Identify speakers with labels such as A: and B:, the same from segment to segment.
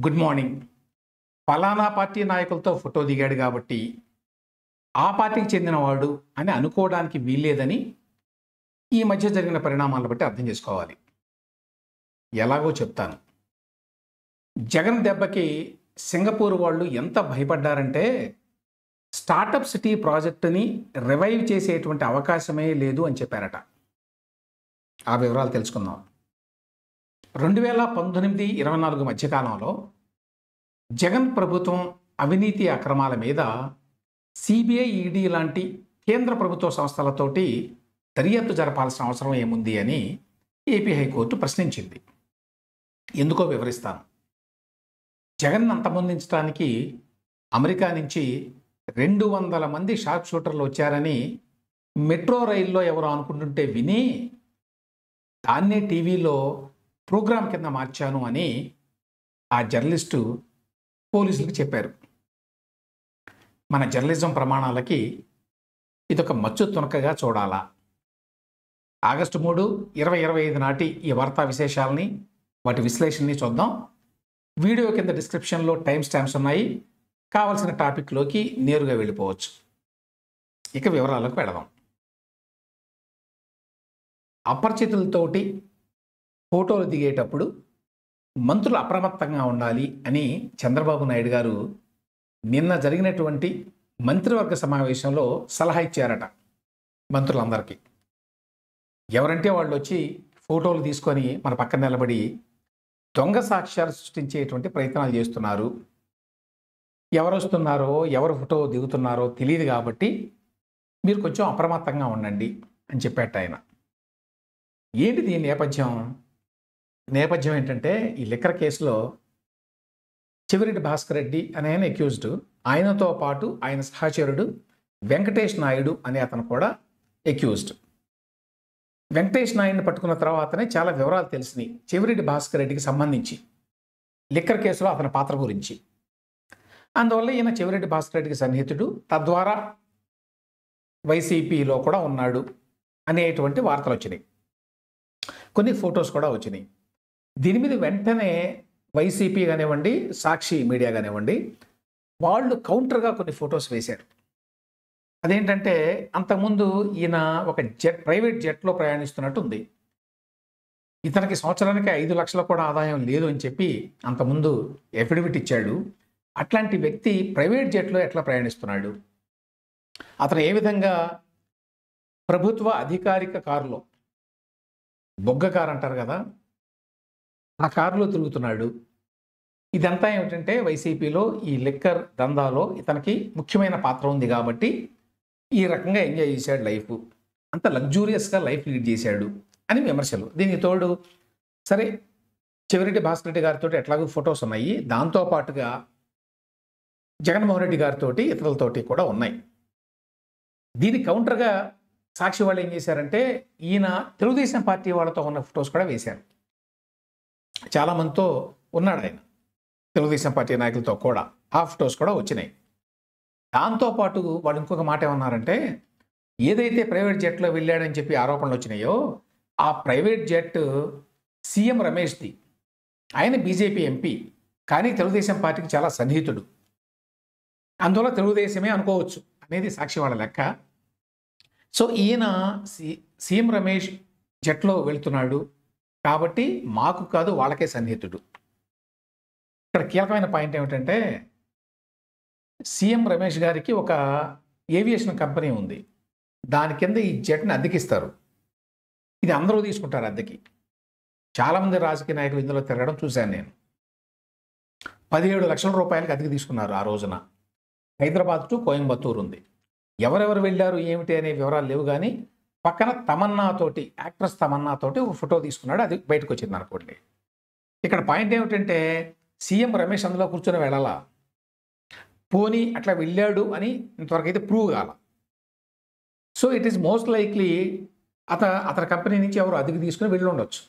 A: Good morning. ఫలానా party నాయకులతో photo దిగాడు కాబట్టి ఆ పార్టీకి చెందినవాడు అని అనుకోవడానికి వీల్లేదని ఈ మధ్య జరిగిన పరిణామాలను బట్టి అర్థం చేసుకోవాలి. ఎలాగో చెప్తాను. జగన్ దెబ్బకి సింగపూర్ వాళ్ళు ఎంత భయపడ్డారంటే స్టార్టప్ సిటీ ప్రాజెక్టుని రివైవ్ చేసేటువంటి అవకాశమే లేదు అని చెప్పారట. ఆ వివరాలు తెలుసుకుందాం. 2019-24 మధ్యకాలంలో జగన్ ప్రభుత్వం అవినీతి అక్రమాల మీద సిబిఐ, ఈడీ లాంటి కేంద్ర ప్రభుత్వ సంస్థలతోటి దర్యాప్తు జరపాల్సిన అవసరం ఏముంది అని ఏపీ హైకోర్టు ప్రశ్నించింది. ఎందుకో వివరిస్తాను. జగన్ అంతమొందించడానికి అమెరికా నుంచి 200 మంది షార్ప్ షూటర్లు వచ్చారని మెట్రో రైల్లో ఎవరు అనుకుంటుంటే విని దాన్నే టీవీలో ప్రోగ్రాం కింద మార్చాను అని ఆ జర్నలిస్టు పోలీసులకు చెప్పారు. మన జర్నలిజం ప్రమాణాలకి ఇదొక మచ్చు తునకగా చూడాలా. ఆగస్టు 3, 2025 నాటి ఈ వార్తా విశేషాలని, వాటి విశ్లేషణని చూద్దాం. వీడియో కింద డిస్క్రిప్షన్లో టైం స్టాంప్స్ ఉన్నాయి. కావలసిన టాపిక్లోకి నేరుగా వెళ్ళిపోవచ్చు. ఇక వివరాలకు వెళదాం. అపరిచితులతోటి ఫోటోలు దిగేటప్పుడు మంత్రులు అప్రమత్తంగా ఉండాలి అని చంద్రబాబు నాయుడు గారు నిన్న జరిగినటువంటి మంత్రివర్గ సమావేశంలో సలహా ఇచ్చారట మంత్రులందరికీ. ఎవరంటే వాళ్ళు వచ్చి ఫోటోలు తీసుకొని మన పక్కన నిలబడి దొంగ సాక్ష్యాలు సృష్టించేటువంటి ప్రయత్నాలు చేస్తున్నారు. ఎవరు వస్తున్నారో ఎవరు ఫోటో దిగుతున్నారో తెలియదు కాబట్టి మీరు కొంచెం అప్రమత్తంగా ఉండండి అని చెప్పాట ఆయన. ఏంటి దీని నేపథ్యం ఏంటంటే ఈ లిక్కర్ కేసులో చెవిరెడ్డి భాస్కర్ రెడ్డి అనే ఆయన అక్యూజ్డ్, ఆయనతో పాటు ఆయన సహచరుడు వెంకటేష్ నాయుడు అనే అతను కూడా అక్యూజ్డ్. వెంకటేష్ నాయుడిని పట్టుకున్న తర్వాతనే చాలా వివరాలు తెలిసినాయి చెవిరెడ్డి భాస్కర్ రెడ్డికి సంబంధించి లిక్కర్ కేసులో అతని పాత్ర గురించి. అందువల్ల ఈయన చెవిరెడ్డి భాస్కర్ రెడ్డికి సన్నిహితుడు, తద్వారా వైసీపీలో కూడా ఉన్నాడు అనేటువంటి వార్తలు వచ్చినాయి. కొన్ని ఫొటోస్ కూడా వచ్చినాయి. దీని మీద వెంటనే వైసీపీ కానివ్వండి, సాక్షి మీడియా కానివ్వండి, వాళ్ళు కౌంటర్గా కొన్ని ఫొటోస్ వేశారు. అదేంటంటే అంతకుముందు ఈయన ఒక ప్రైవేట్ జెట్లో ప్రయాణిస్తున్నట్టు ఉంది. ఇతనికి సంవత్సరానికి 5 లక్షలు కూడా ఆదాయం లేదు అని చెప్పి అంతకుముందు ఎఫిడవిట్ ఇచ్చాడు. అట్లాంటి వ్యక్తి ప్రైవేట్ జెట్లో ఎట్లా ప్రయాణిస్తున్నాడు? అతను ఏ విధంగా ప్రభుత్వ అధికారిక కారులో, బొగ్గ కారు అంటారు కదా, ఆ కారులో తిరుగుతున్నాడు? ఇదంతా ఏమిటంటే వైసీపీలో ఈ లిక్కర్ దందాలో ఇతనికి ముఖ్యమైన పాత్ర ఉంది కాబట్టి ఈ రకంగా ఎంజాయ్ చేశాడు లైఫ్, అంత లగ్జూరియస్గా లైఫ్ లీడ్ చేశాడు అని విమర్శలు. దీనికి తోడు సరే చెవిరెడ్డి భాస్కర్ రెడ్డి గారితో ఎట్లాగో ఫొటోస్ ఉన్నాయి, దాంతోపాటుగా జగన్మోహన్ రెడ్డి గారితో ఇతరులతోటి కూడా ఉన్నాయి. దీనికి కౌంటర్గా సాక్షి వాళ్ళు ఏం చేశారంటే ఈయన తెలుగుదేశం పార్టీ వాళ్ళతో ఉన్న ఫొటోస్ కూడా వేశారు. చాలామందితో ఉన్నాడు ఆయన, తెలుగుదేశం పార్టీ నాయకులతో కూడా ఆ ఫొటోస్ కూడా వచ్చినాయి. దాంతోపాటు వాళ్ళు ఇంకొక మాట ఏమన్నారంటే ఏదైతే ప్రైవేట్ జెట్లో వెళ్ళాడని చెప్పి ఆరోపణలు వచ్చినాయో ఆ ప్రైవేట్ జెట్ సీఎం రమేష్ది. ఆయన బీజేపీ ఎంపీ, కానీ తెలుగుదేశం పార్టీకి చాలా సన్నిహితుడు, అందువల్ల తెలుగుదేశమే అనుకోవచ్చు అనేది సాక్షి వాళ్ళ లెక్క. సో ఈయన సీఎం రమేష్ జెట్లో వెళ్తున్నాడు కాబట్టి మాకు కాదు వాళ్ళకే సన్నిహితుడు. ఇక్కడ కీలకమైన పాయింట్ ఏమిటంటే సీఎం రమేష్ గారికి ఒక ఏవియేషన్ కంపెనీ ఉంది, దాని కింద ఈ జెట్ని అద్దెకిస్తారు. ఇది అందరూ తీసుకుంటారు అద్దెకి. చాలామంది రాజకీయ నాయకులు ఇందులో తిరగడం చూశాను నేను. 17 లక్షల రూపాయలకి అద్దెకి తీసుకున్నారు ఆ రోజున. హైదరాబాద్ టు కోయంబత్తూరు ఉంది. ఎవరెవరు వెళ్ళారు ఏమిటి అనే వివరాలు లేవు, కానీ పక్కన తమన్నాతోటి, యాక్ట్రెస్ తమన్నాతోటి ఒక ఫోటో తీసుకున్నాడు, అది బయటకు వచ్చింది అనుకోండి. ఇక్కడ పాయింట్ ఏమిటంటే సీఎం రమేష్ అందులో కూర్చొని వెళ్ళాలా, పోనీ అట్లా వెళ్ళాడు అని ఇంతవరకు అయితే ప్రూవ్ కాల. So it is most likely అతని కంపెనీ నుంచి ఎవరు అద్దెకి తీసుకుని వెళ్ళి ఉండొచ్చు.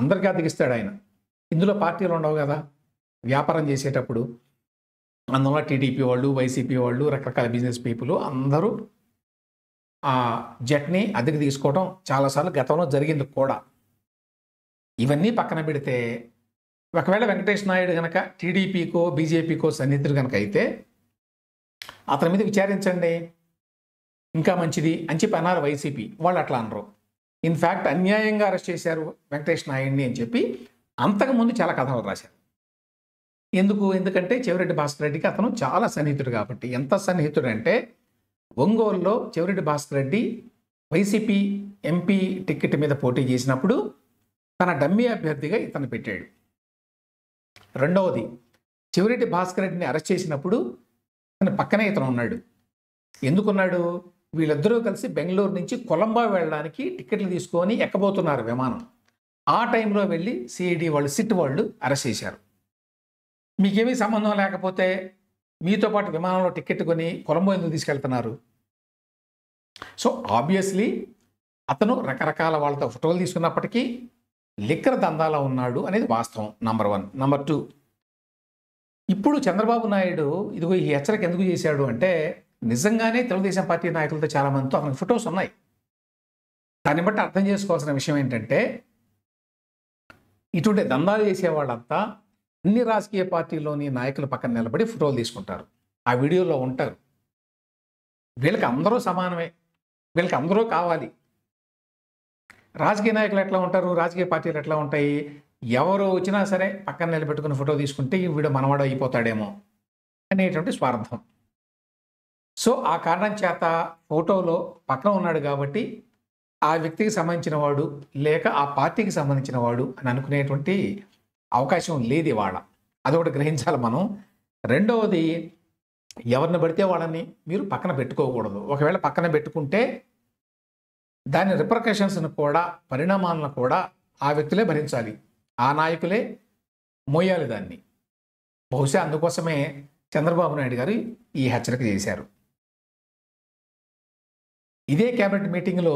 A: అందరికీ అద్దెకిస్తాడు ఆయన. ఇందులో పార్టీలు ఉండవు కదా వ్యాపారం చేసేటప్పుడు. అందువల్ల టీడీపీ వాళ్ళు, వైసీపీ వాళ్ళు, రకరకాల బిజినెస్ పీపుల్ అందరూ ఆ జెట్ని అద్దెకి తీసుకోవడం చాలాసార్లు గతంలో జరిగింది కూడా. ఇవన్నీ పక్కన పెడితే ఒకవేళ వెంకటేష్ నాయుడు కనుక టీడీపీకో బీజేపీకో సన్నిహితుడు కనుక అయితే అతని మీద విచారించండి, ఇంకా మంచిది అని చెప్పి అన్నారు వైసీపీ. వాళ్ళు అట్లా అనరు. ఇన్ఫ్యాక్ట్ అన్యాయంగా అరెస్ట్ చేశారు వెంకటేష్ నాయుడిని అని చెప్పి అంతకుముందు చాలా కథలు రాశారు. ఎందుకంటే చెవిరెడ్డి భాస్కర్ రెడ్డికి అతను చాలా సన్నిహితుడు కాబట్టి. ఎంత సన్నిహితుడు అంటే ఒంగోలులో Chevireddy Bhaskar Reddy YCP MP ticket మీద పోటీ చేసినప్పుడు తన డమ్మీ అభ్యర్థిగా ఇతను పెట్టాడు. రెండవది, చెవిరెడ్డి భాస్కర్ రెడ్డిని అరెస్ట్ చేసినప్పుడు తన పక్కనే ఇతను ఉన్నాడు. ఎందుకున్నాడు? వీళ్ళిద్దరూ కలిసి బెంగళూరు నుంచి కొలంబో వెళ్ళడానికి టికెట్లు తీసుకొని ఎక్కబోతున్నారు విమానం. ఆ టైంలో వెళ్ళి సిఐడి వాళ్ళు, సిట్ వాళ్ళు అరెస్ట్ చేశారు. మీకేమీ సంబంధం లేకపోతే మీతో పాటు విమానంలో టికెట్ కొని కొలంబో ఎందుకు తీసుకెళ్తున్నారు? సో ఆబ్వియస్లీ అతను రకరకాల వాళ్ళతో ఫోటోలు తీసుకున్నప్పటికీ లిక్కర్ దందాలో ఉన్నాడు అనేది వాస్తవం. నంబర్ 1. నంబర్ 2, ఇప్పుడు చంద్రబాబు నాయుడు ఇదిగో ఈ హెచ్చరిక ఎందుకు చేశాడు అంటే నిజంగానే తెలుగుదేశం పార్టీ నాయకులతో చాలామందితో అతనికి ఫొటోస్ ఉన్నాయి. దాన్ని బట్టి అర్థం చేసుకోవాల్సిన విషయం ఏంటంటే ఇటువంటి దందాలు చేసేవాళ్ళంతా అన్ని రాజకీయ పార్టీల్లోని నాయకుల పక్కన నిలబడి ఫోటోలు తీసుకుంటారు, ఆ వీడియోలో ఉంటారు. వీళ్ళకి అందరూ సమానమే, వీళ్ళకి అందరూ కావాలి. రాజకీయ నాయకులు ఎట్లా ఉంటారు, రాజకీయ పార్టీలు ఎట్లా ఉంటాయి? ఎవరు వచ్చినా సరే పక్కన నిలబెట్టుకుని ఫోటో తీసుకుంటే వీడు మనవాడు అయిపోతాడేమో అనేటువంటి స్వార్థం. సో ఆ కారణం చేత ఫోటోలో పక్కన ఉన్నాడు కాబట్టి ఆ వ్యక్తికి సంబంధించిన వాడు లేక ఆ పార్టీకి సంబంధించిన వాడు అని అనుకునేటువంటి అవకాశం లేదు ఇవాళ. అదొకటి గ్రహించాలి మనం. రెండవది, ఎవరిని పడితే వాళ్ళని మీరు పక్కన పెట్టుకోకూడదు. ఒకవేళ పక్కన పెట్టుకుంటే దాని రిపర్కషన్స్ను కూడా, పరిణామాలను కూడా ఆ వ్యక్తులే భరించాలి, ఆ నాయకులే మోయాలి దాన్ని. బహుశా అందుకోసమే చంద్రబాబు నాయుడు గారు ఈ హెచ్చరిక చేశారు. ఇదే క్యాబినెట్ మీటింగ్లో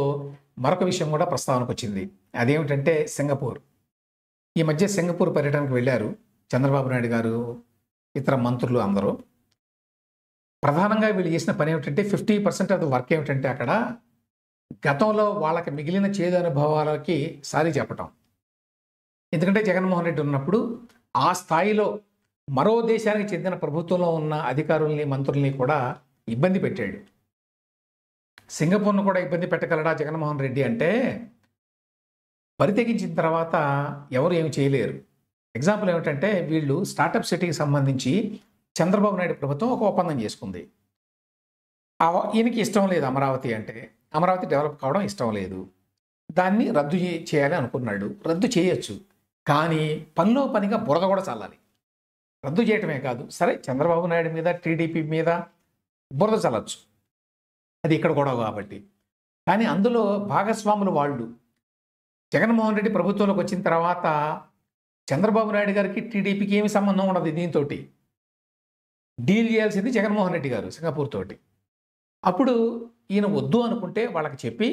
A: మరొక విషయం కూడా ప్రస్తావనకు వచ్చింది. అదేమిటంటే సింగపూర్. ఈ మధ్య సింగపూర్ పర్యటనకు వెళ్ళారు చంద్రబాబు నాయుడు గారు, ఇతర మంత్రులు అందరూ. ప్రధానంగా వీళ్ళు చేసిన పని ఏమిటంటే 50% ఆఫ్ ద వర్క్ ఏమిటంటే అక్కడ గతంలో వాళ్ళకి మిగిలిన చేదు అనుభవాలకి సారీ చెప్పటం. ఎందుకంటే జగన్మోహన్ రెడ్డి ఉన్నప్పుడు ఆ స్థాయిలో మరో దేశానికి చెందిన ప్రభుత్వంలో ఉన్న అధికారుల్ని, మంత్రుల్ని కూడా ఇబ్బంది పెట్టాడు. సింగపూర్ను కూడా ఇబ్బంది పెట్టగలడా జగన్మోహన్ రెడ్డి అంటే పరితెగించిన తర్వాత ఎవరు ఏమి చేయలేరు. ఎగ్జాంపుల్ ఏమిటంటే వీళ్ళు స్టార్టప్ సిటీకి సంబంధించి చంద్రబాబు నాయుడు ప్రభుత్వం ఒక ఒప్పందం చేసుకుంది. ఈయనకి ఇష్టం లేదు అమరావతి అంటే, అమరావతి డెవలప్ కావడం ఇష్టం లేదు. దాన్ని రద్దు చేయాలి అనుకున్నాడు. రద్దు చేయొచ్చు, కానీ పనిలో పనిగా బురద కూడా చల్లాలి. రద్దు చేయటమే కాదు, సరే చంద్రబాబు నాయుడు మీద, టీడీపీ మీద బురద చల్లచ్చు, అది ఇక్కడ కూడా కాబట్టి. కానీ అందులో భాగస్వాములు వాళ్ళు. జగన్మోహన్ రెడ్డి ప్రభుత్వంలోకి వచ్చిన తర్వాత చంద్రబాబు నాయుడు గారికి, టీడీపీకి ఏమి సంబంధం ఉండదు. దీంతో డీల్ చేయాల్సింది జగన్మోహన్ రెడ్డి గారు సింగపూర్ తోటి. అప్పుడు ఈయన వద్దు అనుకుంటే వాళ్ళకి చెప్పి,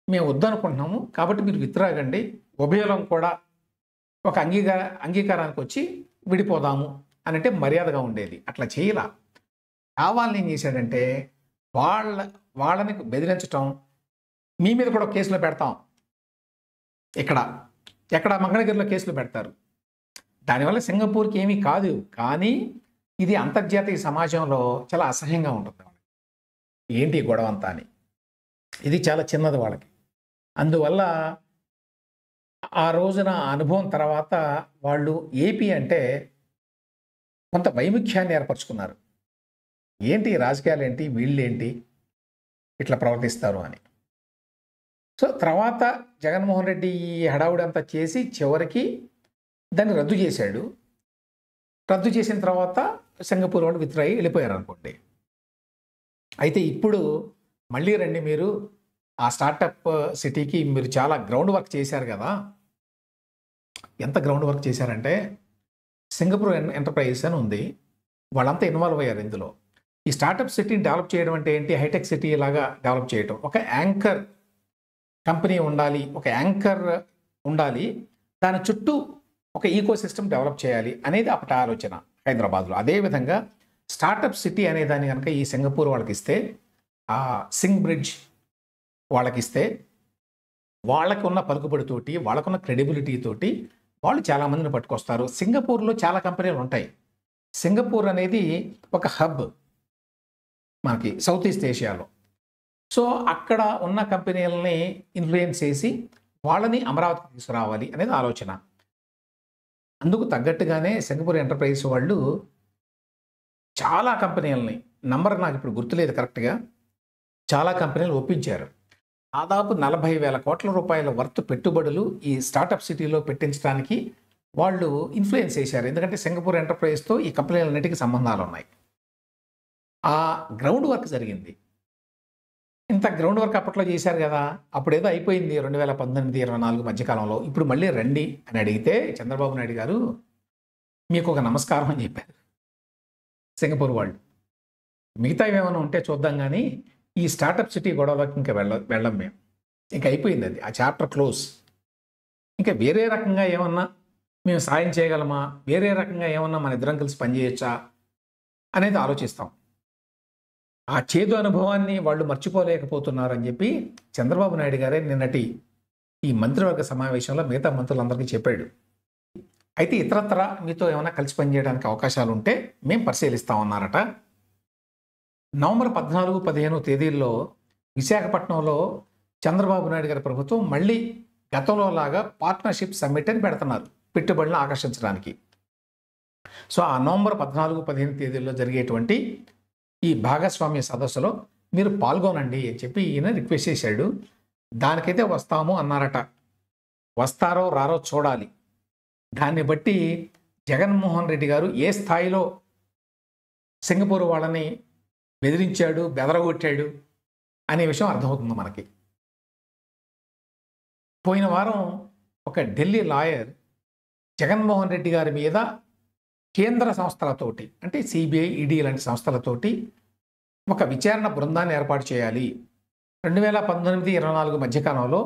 A: మేము వద్దు అనుకుంటున్నాము కాబట్టి మీరు విత్డ్రాగండి, ఉభయలం కూడా ఒక అంగీకారానికి వచ్చి విడిపోదాము అనంటే మర్యాదగా ఉండేది. అట్లా చేయలా. కావాలని ఏం చేశాడంటే వాళ్ళని బెదిరించటం, మీ మీద కూడా కేసులో పెడతాం, ఎక్కడ మంగళగిరిలో కేసులు పెడతారు. దానివల్ల సింగపూర్కి ఏమీ కాదు, కానీ ఇది అంతర్జాతీయ సమాజంలో చాలా అసహ్యంగా ఉంటుంది. ఏంటి గొడవ అంతా అని. ఇది చాలా చిన్నది వాళ్ళకి. అందువల్ల ఆ రోజున అనుభవం తర్వాత వాళ్ళు ఏపీ అంటే కొంత వైముఖ్యాన్ని ఏర్పరచుకున్నారు. ఏంటి రాజకీయాలు ఏంటి, వీళ్ళేంటి ఇట్లా ప్రవర్తిస్తారు అని. సో తర్వాత జగన్మోహన్ రెడ్డి ఈ హడావుడి అంతా చేసి చివరికి దాన్ని రద్దు చేశాడు. రద్దు చేసిన తర్వాత సింగపూర్ వాళ్ళు విత్డ్రా అయ్యి వెళ్ళిపోయారు అనుకోండి. అయితే ఇప్పుడు మళ్ళీ రండి, మీరు ఆ స్టార్టప్ సిటీకి మీరు చాలా గ్రౌండ్ వర్క్ చేశారు కదా. ఎంత గ్రౌండ్ వర్క్ చేశారంటే సింగపూర్ ఎంటర్ప్రైజెస్ అని ఉంది, వాళ్ళంతా ఇన్వాల్వ్ అయ్యారు ఇందులో. ఈ స్టార్టప్ సిటీని డెవలప్ చేయడం అంటే ఏంటి, హైటెక్ సిటీ లాగా డెవలప్ చేయడం. ఒక యాంకర్ కంపెనీ ఉండాలి, ఒక యాంకర్ ఉండాలి, దాని చుట్టూ ఒక ఈకో సిస్టమ్ డెవలప్ చేయాలి అనేది అప్పటి ఆలోచన హైదరాబాద్లో. అదేవిధంగా స్టార్టప్ సిటీ అనే దాన్ని కనుక ఈ సింగపూర్ వాళ్ళకి ఇస్తే, ఆ సింగ్ బ్రిడ్జ్ వాళ్ళకి ఇస్తే, వాళ్ళకు ఉన్న పలుకుబడితోటి, వాళ్ళకున్న క్రెడిబిలిటీ తోటి వాళ్ళు చాలామందిని పట్టుకొస్తారు. సింగపూర్లో చాలా కంపెనీలు ఉంటాయి. సింగపూర్ అనేది ఒక హబ్ మనకి సౌత్ ఈస్ట్ ఏషియాలో. సో అక్కడ ఉన్న కంపెనీలని ఇన్ఫ్లుయెన్స్ చేసి వాళ్ళని అమరావతికి తీసుకురావాలి అనేది ఆలోచన. అందుకు తగ్గట్టుగానే సింగపూర్ ఎంటర్ప్రైజెస్ వాళ్ళు చాలా కంపెనీలని, నంబర్ నాకు ఇప్పుడు గుర్తులేదు కరెక్ట్గా, చాలా కంపెనీలు ఒప్పించారు. దాదాపు 40,000 కోట్ల రూపాయల వర్త్ పెట్టుబడులు ఈ స్టార్టప్ సిటీలో పెట్టించడానికి వాళ్ళు ఇన్ఫ్లుయెన్స్ చేశారు. ఎందుకంటే సింగపూర్ ఎంటర్ప్రైజ్తో ఈ కంపెనీలన్నిటికీ సంబంధాలు ఉన్నాయి. ఆ గ్రౌండ్ వర్క్ జరిగింది. ఇంత గ్రౌండ్ వర్క్ అప్పట్లో చేశారు కదా, అప్పుడేదో అయిపోయింది 2018-24 మధ్యకాలంలో. ఇప్పుడు మళ్ళీ రండి అని అడిగితే చంద్రబాబు నాయుడు గారు మీకు ఒక నమస్కారం అని చెప్పారు సింగపూర్ వాళ్ళు. మిగతా ఏమైనా ఉంటే చూద్దాం, కానీ ఈ స్టార్టప్ సిటీ గొడవలోకి ఇంకా వెళ్ళం మేము. ఇంకా అయిపోయింది అది, ఆ చాప్టర్ క్లోజ్. ఇంకా వేరే రకంగా ఏమన్నా మేము సాయం చేయగలమా, వేరే రకంగా ఏమన్నా మన ఇద్దరం కలిసి పనిచేయచ్చా అనేది ఆలోచిస్తాం. ఆ చేదు అనుభవాన్ని వాళ్ళు మర్చిపోలేకపోతున్నారని చెప్పి చంద్రబాబు నాయుడు గారే నిన్నటి ఈ మంత్రివర్గ సమావేశంలో మిగతా మంత్రులందరికీ చెప్పాడు. అయితే ఇతరత్ర మీతో ఏమైనా కలిసి పనిచేయడానికి అవకాశాలు ఉంటే మేము పరిశీలిస్తామన్నారట. నవంబర్ 14-15 తేదీల్లో విశాఖపట్నంలో చంద్రబాబు నాయుడు గారి ప్రభుత్వం మళ్ళీ గతంలో లాగా పార్ట్నర్షిప్ సమ్మిట్ అని పెడుతున్నారు పెట్టుబడులను ఆకర్షించడానికి. సో ఆ నవంబర్ 14-15 తేదీల్లో జరిగేటువంటి ఈ భాగస్వామ్య సదస్సులో మీరు పాల్గొనండి అని చెప్పి ఈయన రిక్వెస్ట్ చేశాడు. దానికైతే వస్తాము అన్నారట. వస్తారో రారో చూడాలి. దాన్ని బట్టి జగన్మోహన్ రెడ్డి గారు ఏ స్థాయిలో సింగపూర్ వాళ్ళని బెదిరించాడు, బెదరగొట్టాడు అనే విషయం అర్థమవుతుంది మనకి. పోయిన వారం ఒక ఢిల్లీ లాయర్ జగన్మోహన్ రెడ్డి గారి మీద కేంద్ర సంస్థలతోటి, అంటే సిబిఐ, ఈడీ లాంటి సంస్థలతోటి ఒక విచారణ బృందాన్ని ఏర్పాటు చేయాలి. 2019-24 మధ్యకాలంలో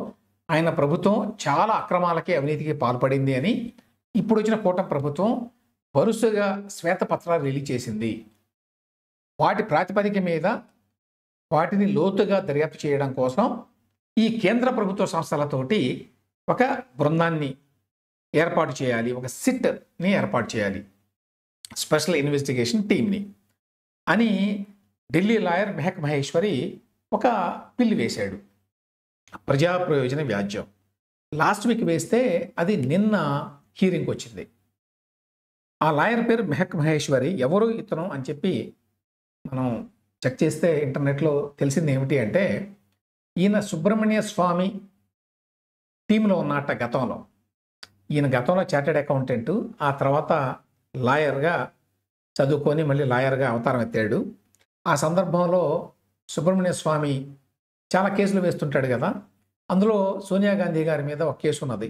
A: ఆయన ప్రభుత్వం చాలా అక్రమాలకి, అవినీతికి పాల్పడింది అని ఇప్పుడు వచ్చిన కూటమి ప్రభుత్వం వరుసగా శ్వేతపత్రాలు రిలీజ్ చేసింది. వాటి ప్రాతిపదిక మీద వాటిని లోతుగా దర్యాప్తు చేయడం కోసం ఈ కేంద్ర ప్రభుత్వ సంస్థలతోటి ఒక బృందాన్ని ఏర్పాటు చేయాలి, ఒక సిట్ని ఏర్పాటు చేయాలి, స్పెషల్ ఇన్వెస్టిగేషన్ టీమ్ని అని ఢిల్లీ లాయర్ మెహక్ మహేశ్వరి ఒక బిల్లు వేశాడు. ప్రజా ప్రయోజన వ్యాజ్యం లాస్ట్ వీక్ వేస్తే అది నిన్న హీరింగ్కి వచ్చింది. ఆ లాయర్ పేరు మెహక్ మహేశ్వరి. ఎవరు ఇతను అని చెప్పి మనం చెక్ చేస్తే ఇంటర్నెట్లో తెలిసింది ఏమిటి అంటే, ఈయన సుబ్రహ్మణ్య స్వామి టీంలో ఉన్నట్ట గతంలో. ఈయన గతంలో చార్టెడ్ అకౌంటెంటు, ఆ తర్వాత లాయర్గా చదువుకొని మళ్ళీ లాయర్గా అవతారం ఎత్తాడు. ఆ సందర్భంలో సుబ్రహ్మణ్య స్వామి చాలా కేసులు వేస్తుంటాడు కదా, అందులో సోనియా గాంధీ గారి మీద ఒక కేసు ఉన్నది,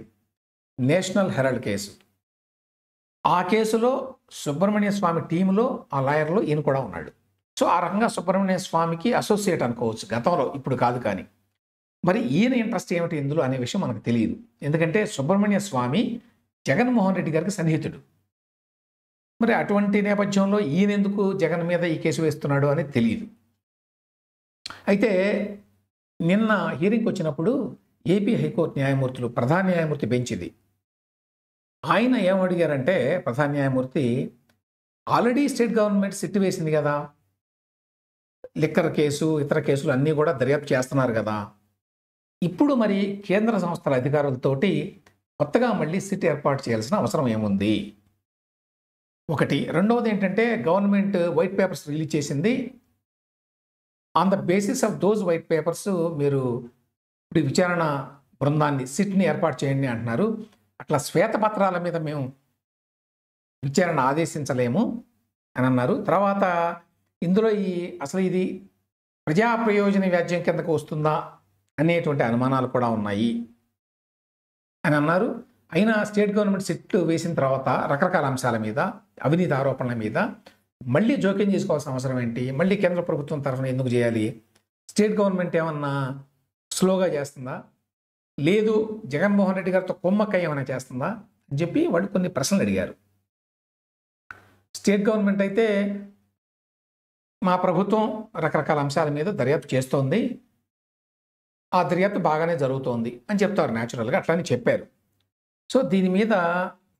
A: నేషనల్ హెరాల్డ్ కేసు. ఆ కేసులో సుబ్రహ్మణ్య స్వామి టీంలో ఆ లాయర్లో ఈయన కూడా ఉన్నాడు. సో ఆ రకంగా సుబ్రహ్మణ్య స్వామికి అసోసియేట్ అనుకోవచ్చు గతంలో, ఇప్పుడు కాదు. కానీ మరి ఈయన ఇంట్రెస్ట్ ఏమిటి ఇందులో అనే విషయం మనకు తెలియదు. ఎందుకంటే సుబ్రహ్మణ్య స్వామి జగన్మోహన్ రెడ్డి గారికి సన్నిహితుడు. మరి అటువంటి నేపథ్యంలో ఈయన ఎందుకు జగన్ మీద ఈ కేసు వేస్తున్నాడు అని తెలియదు. అయితే నిన్న హీరింగ్కి వచ్చినప్పుడు ఏపీ హైకోర్టు న్యాయమూర్తులు, ప్రధాన న్యాయమూర్తి బెంచ్ ఇది, ఆయన ఏమడిగారంటే, ప్రధాన న్యాయమూర్తి, ఆల్రెడీ స్టేట్ గవర్నమెంట్ సిట్ వేసింది కదా, లిక్కర్ కేసు ఇతర కేసులు అన్నీ కూడా దర్యాప్తు చేస్తున్నారు కదా, ఇప్పుడు మరి కేంద్ర సంస్థల అధికారులతోటి కొత్తగా మళ్ళీ సిట్ ఏర్పాటు చేయాల్సిన అవసరం ఏముంది? ఒకటి. రెండవది ఏంటంటే, గవర్నమెంట్ వైట్ పేపర్స్ రిలీజ్ చేసింది. On the basis of those white papers మీరు ఇప్పుడు విచారణ బృందాన్ని, సిట్ని ఏర్పాటు చేయండి అంటున్నారు. అట్లా శ్వేతపత్రాల మీద మేము విచారణ ఆదేశించలేము అని అన్నారు. తర్వాత ఇందులో అసలు ఇది ప్రజా ప్రయోజన వ్యాజ్యం కిందకు వస్తుందా అనేటువంటి అనుమానాలు కూడా ఉన్నాయి అని అన్నారు. అయినా స్టేట్ గవర్నమెంట్ సిట్ వేసిన తర్వాత రకరకాల అంశాల మీద, అవినీతి ఆరోపణల మీద మళ్ళీ జోక్యం చేసుకోవాల్సిన అవసరం ఏంటి? మళ్ళీ కేంద్ర ప్రభుత్వం తరఫున ఎందుకు చేయాలి? స్టేట్ గవర్నమెంట్ ఏమన్నా స్లోగా చేస్తుందా, లేదు జగన్మోహన్ రెడ్డి గారితో కొమ్మక్క ఏమైనా చేస్తుందా అని చెప్పి వాళ్ళు కొన్ని ప్రశ్నలు అడిగారు. స్టేట్ గవర్నమెంట్ అయితే మా ప్రభుత్వం రకరకాల అంశాల మీద దర్యాప్తు చేస్తోంది, ఆ దర్యాప్తు బాగానే జరుగుతోంది అని చెప్తారు న్యాచురల్గా, అట్లానే చెప్పారు. సో దీని మీద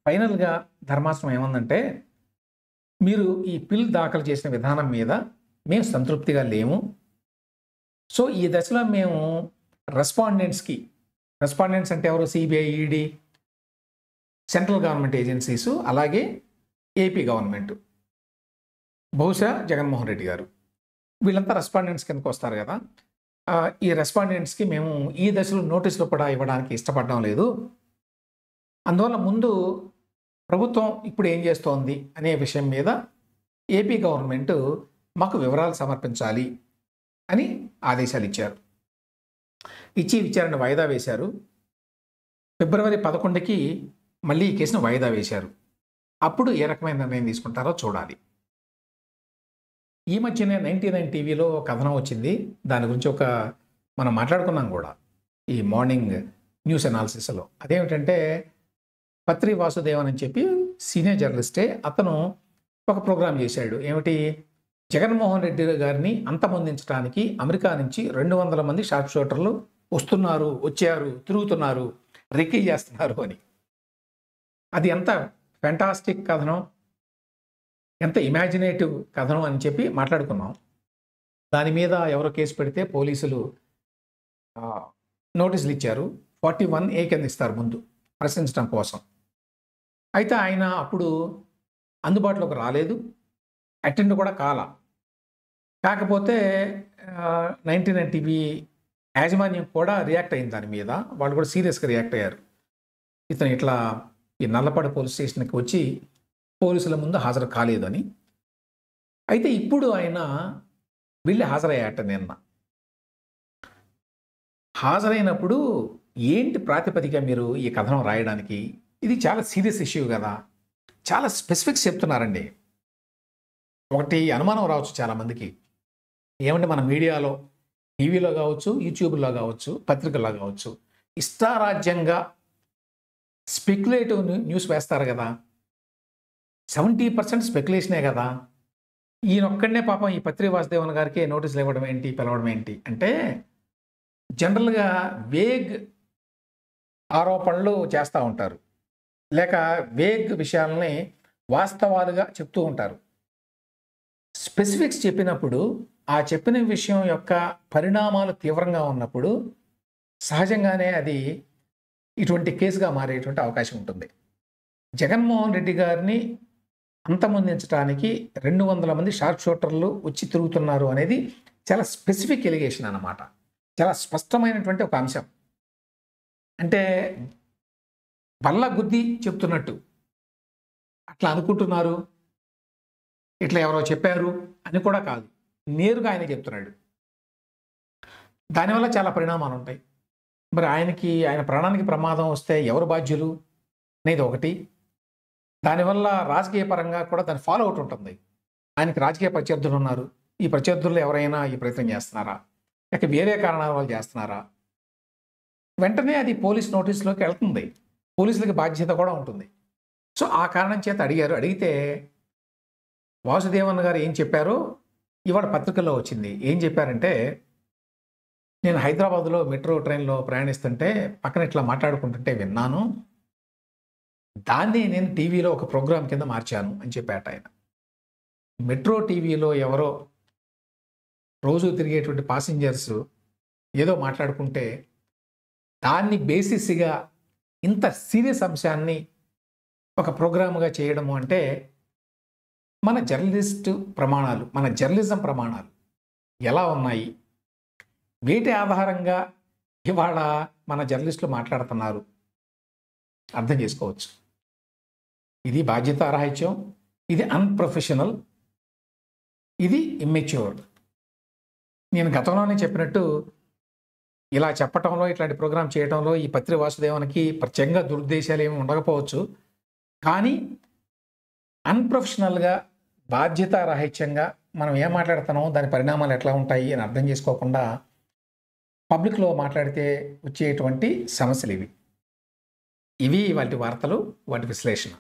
A: ఫైనల్గా ధర్మాసనం ఏమందంటే, మీరు ఈ పిల్ దాఖలు చేసిన విధానం మీద మేము సంతృప్తిగా లేము. సో ఈ దశలో మేము రెస్పాండెంట్స్ అంటే ఎవరు? CBI, ED, central government agencies, అలాగే ఏపీ గవర్నమెంట్, బహుశా జగన్మోహన్ రెడ్డి గారు, వీళ్ళంతా రెస్పాండెంట్స్ కిందకు వస్తారు కదా. ఈ రెస్పాండెంట్స్కి మేము ఈ దశలో నోటీసులు కూడా ఇవ్వడానికి ఇష్టపడడం లేదు. అందువల్ల ముందు ప్రభుత్వం ఇప్పుడు ఏం చేస్తోంది అనే విషయం మీద ఏపీ గవర్నమెంట్ మాకు వివరాలు సమర్పించాలి అని ఆదేశాలు ఇచ్చారు. ఇచ్చి విచారణ వాయిదా వేశారు. ఫిబ్రవరి 11కి మళ్ళీ ఈ కేసును వాయిదా వేశారు. అప్పుడు ఏ రకమైన నిర్ణయం తీసుకుంటారో చూడాలి. ఈ మధ్యనే 99 టీవీలో కథనం వచ్చింది. దాని గురించి మనం మాట్లాడుకున్నాం కూడా ఈ మార్నింగ్ న్యూస్ అనాలిసిస్లో. అదేమిటంటే, పత్రి వాసుదేవన్ అని చెప్పి సీనియర్ జర్నలిస్టే, అతను ఒక ప్రోగ్రాం చేశాడు. ఏమిటి? జగన్మోహన్ రెడ్డి గారిని అంతమొందించడానికి అమెరికా నుంచి 200 మంది షార్ప్ షూటర్లు వచ్చారు, తిరుగుతున్నారు, రెక్కీ చేస్తున్నారు అని. అది ఎంత ఫెంటాస్టిక్ కథనం, ఎంత ఇమాజినేటివ్ కథనం అని చెప్పి మాట్లాడుకున్నాం. దాని మీద ఎవరో కేసు పెడితే పోలీసులు నోటీసులు ఇచ్చారు. 41A కింద ఇస్తారు ముందు ప్రశ్నించడం కోసం. అయితే ఆయన అప్పుడు అందుబాటులోకి రాలేదు, అటెండ్ కూడా కాకపోతే 99 టీవీ యాజమాన్యం కూడా రియాక్ట్ అయింది దాని మీద. వాళ్ళు కూడా సీరియస్గా రియాక్ట్ అయ్యారు. ఇతను ఇట్లా ఈ నల్లపాడు పోలీస్ స్టేషన్కి వచ్చి పోలీసుల ముందు హాజరు కాలేదని. అయితే ఇప్పుడు ఆయన వెళ్ళి హాజరయ్యాట నిన్న. హాజరైనప్పుడు ఏంటి ప్రాతిపదిక మీరు ఈ కథనం రాయడానికి? ఇది చాలా సీరియస్ ఇష్యూ కదా, చాలా స్పెసిఫిక్స్ చెప్తున్నారండి. ఒకటి అనుమానం రావచ్చు చాలామందికి, ఏమంటే మన మీడియాలో, టీవీలో కావచ్చు, యూట్యూబ్లో కావచ్చు, పత్రికల్లో కావచ్చు, ఇష్టారాజ్యంగా స్పెక్యులేటివ్ న్యూస్ వేస్తారు కదా. 70% స్పెక్యులేషనే కదా. ఈయనొక్కడనే పాపం ఈ పత్రి వాసుదేవన్ గారికి నోటీసులు ఇవ్వడం ఏంటి, పిలవడం ఏంటి అంటే, జనరల్గా వేగ్ ఆరోపణలు చేస్తూ ఉంటారు, లేక వేగ్ విషయాలని వాస్తవాలుగా చెప్తూ ఉంటారు. స్పెసిఫిక్స్ చెప్పినప్పుడు, ఆ చెప్పిన విషయం యొక్క పరిణామాలు తీవ్రంగా ఉన్నప్పుడు సహజంగానే అది ఇటువంటి కేసుగా మారేటువంటి అవకాశం ఉంటుంది. జగన్మోహన్ రెడ్డి గారిని అంతమొందించడానికి 200 మంది షార్ప్ షూటర్లు వచ్చి తిరుగుతున్నారు అనేది చాలా స్పెసిఫిక్ ఎలిగేషన్ అన్నమాట. చాలా స్పష్టమైనటువంటి ఒక అంశం. అంటే బల్ల గుద్ది చెప్తున్నట్టు, అట్లా అనుకుంటున్నారు, ఇట్లా ఎవరో చెప్పారు అని కూడా కాదు, నేరుగా ఆయన చెప్తున్నాడు. దానివల్ల చాలా పరిణామాలు ఉంటాయి. మరి ఆయన ప్రాణానికి ప్రమాదం వస్తే ఎవరు బాధ్యులు అనేది ఒకటి. దానివల్ల రాజకీయ పరంగా కూడా దాని ఫాలో అవుట్ ఉంటుంది. ఆయనకి రాజకీయ ప్రత్యర్థులు ఉన్నారు. ఈ ప్రత్యర్థుల్లో ఎవరైనా ఈ ప్రయత్నం చేస్తున్నారా, లేక వేరే కారణాల వల్ల చేస్తున్నారా? వెంటనే అది పోలీస్ నోటీసులోకి వెళ్తుంది. పోలీసులకి బాధ్యత కూడా ఉంటుంది. సో ఆ కారణం చేత అడిగారు. అడిగితే వాసుదేవన్ గారు ఏం చెప్పారో ఇవాళ పత్రికల్లో వచ్చింది. ఏం చెప్పారంటే, నేను హైదరాబాద్లో మెట్రో ట్రైన్లో ప్రయాణిస్తుంటే పక్కన ఇట్లా మాట్లాడుకుంటుంటే విన్నాను, దాన్ని నేను టీవీలో ఒక ప్రోగ్రాం కింద మార్చాను అని చెప్పాట ఆయన. మెట్రో టీవీలో ఎవరో రోజు తిరిగేటువంటి పాసింజర్స్ ఏదో మాట్లాడుకుంటే దాన్ని బేసిస్గా ఇంత సీరియస్ అంశాన్ని ఒక ప్రోగ్రాముగా చేయడము అంటే మన జర్నలిజం ప్రమాణాలు ఎలా ఉన్నాయి, వీటి ఆధారంగా ఇవాళ మన జర్నలిస్టులు మాట్లాడుతున్నారు అర్థం చేసుకోవచ్చు. ఇది బాధ్యతారాహిత్యం, ఇది అన్ప్రొఫెషనల్, ఇది ఇమ్మెచ్యూర్. నేను గతంలోనే చెప్పినట్టు ఇలా చెప్పటంలో, ఇట్లాంటి ప్రోగ్రాం చేయడంలో ఈ పత్రి వాసుదేవన్కి ప్రత్యేకంగా దురుద్దేశాలు ఏమి ఉండకపోవచ్చు. కానీ అన్ప్రొఫెషనల్గా, బాధ్యతారాహిత్యంగా మనం ఏం మాట్లాడుతున్నామో దాని పరిణామాలు ఎట్లా ఉంటాయి అని అర్థం చేసుకోకుండా పబ్లిక్లో మాట్లాడితే వచ్చేటువంటి సమస్యలు ఇవి వాటి వార్తలు, వాటి విశ్లేషణ.